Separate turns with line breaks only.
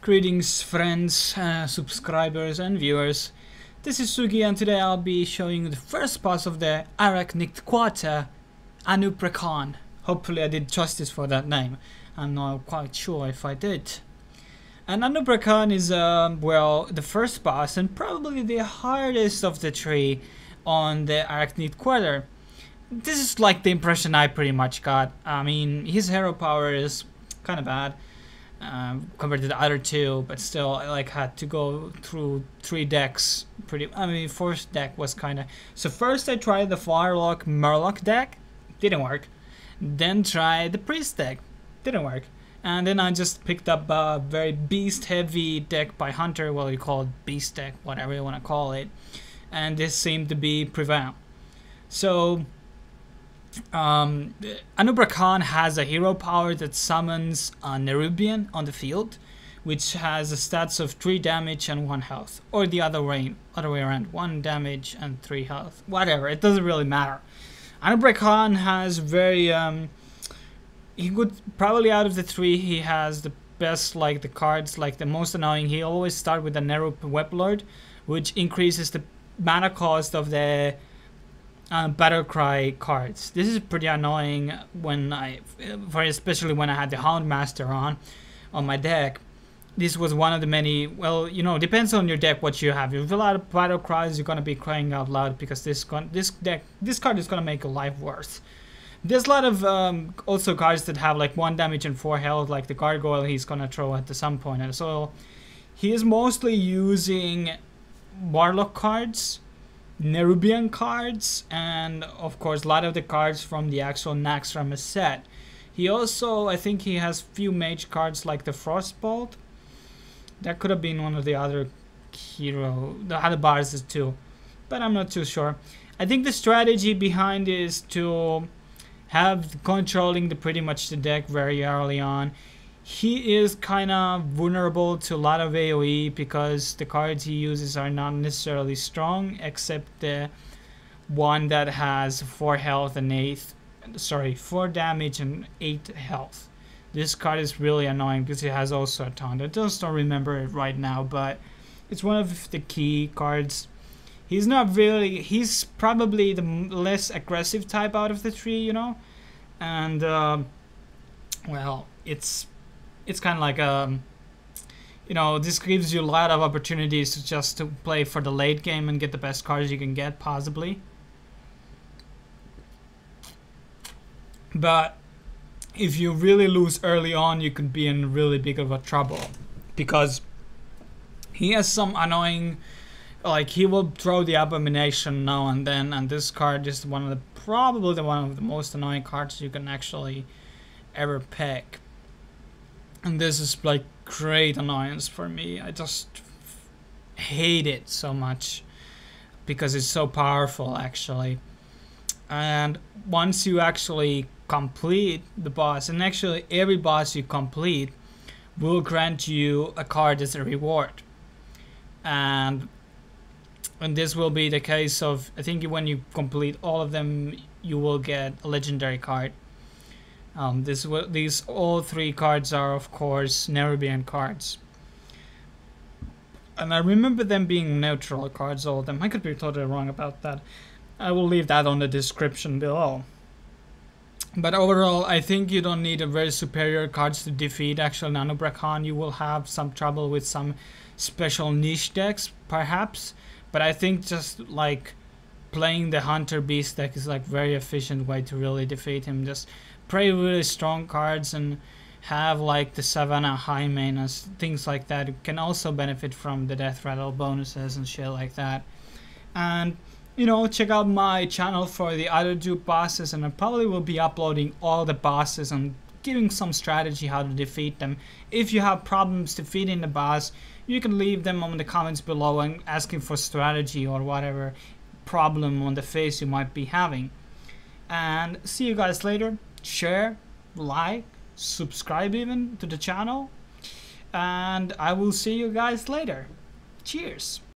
Greetings friends, subscribers and viewers. This is Sugi and today I'll be showing you the first boss of the Anub'Rekhan Anub'Rekhan. Hopefully I did justice for that name. I'm not quite sure if I did. And Anub'Rekhan is well, the first boss and probably the hardest of the three on the Arachnid Quarter. This is like the impression I pretty much got. I mean, his hero power is kind of bad. Compared to the other two, but still I like had to go through 3 decks first deck was kinda, so first I tried the Firelock Murloc deck, didn't work, then tried the Priest deck, didn't work, and then I just picked up a very beast heavy deck by Hunter, well you call it beast deck, whatever you want to call it, and this seemed to be prevail. So Anub'Rekhan has a hero power that summons a Nerubian on the field, which has the stats of 3 damage and 1 health, or the other way around, 1 damage and 3 health, whatever, it doesn't really matter. Anub'Rekhan has very he could probably, out of the 3, he has the best, like the cards, like the most annoying. He always start with the Nerub Weblord, which increases the mana cost of the Battlecry cards. This is pretty annoying when especially when I had the Houndmaster on my deck. This was one of the many, well, you know, depends on your deck what you have. If you have a lot of Battlecries, you're gonna be crying out loud because this card is gonna make your life worse. There's a lot of also cards that have like 1 damage and 4 health, like the Gargoyle he's gonna throw at some point. And so he is mostly using Warlock cards, Nerubian cards, and of course a lot of the cards from the actual Naxxramas set. He also, I think he has few mage cards like the Frostbolt. That could have been one of the other the other bars too, but I'm not too sure. I think the strategy behind is to have controlling pretty much the deck very early on. He is kind of vulnerable to a lot of AoE because the cards he uses are not necessarily strong, except the one that has 4 health and 4 damage and 8 health. This card is really annoying because it has also a ton. I just don't remember it right now, but it's one of the key cards. He's not really, he's probably the less aggressive type out of the 3, you know, and well, it's kind of like you know, this gives you a lot of opportunities to play for the late game and get the best cards you can get possibly. But if you really lose early on, you could be in really big of a trouble because he has some annoying, like he will throw the Abomination now and then, and this card is probably one of the most annoying cards you can actually ever pick. And this is like great annoyance for me. I just hate it so much because it's so powerful actually. And once you actually complete the boss, and actually every boss you complete will grant you a card as a reward. And this will be the case of, I think when you complete all of them, you will get a legendary card. These all 3 cards are of course Nerubian cards, and I remember them being neutral cards, all of them. I could be totally wrong about that. I will leave that on the description below. But overall, I think you don't need a very superior cards to defeat actual Anub'Rekhan. You will have some trouble with some special niche decks perhaps, but I think just like playing the Hunter Beast deck is like very efficient way to really defeat him. Just play really strong cards and have like the Savannah High main and things like that. You can also benefit from the Death Rattle bonuses and shit like that. And you know, check out my channel for the other 2 bosses, and I probably will be uploading all the bosses and giving some strategy how to defeat them. If you have problems defeating the boss, you can leave them on the comments below and asking for strategy or whatever problem on the face you might be having. And see you guys later. Share, like, subscribe even to the channel, and I will see you guys later. Cheers.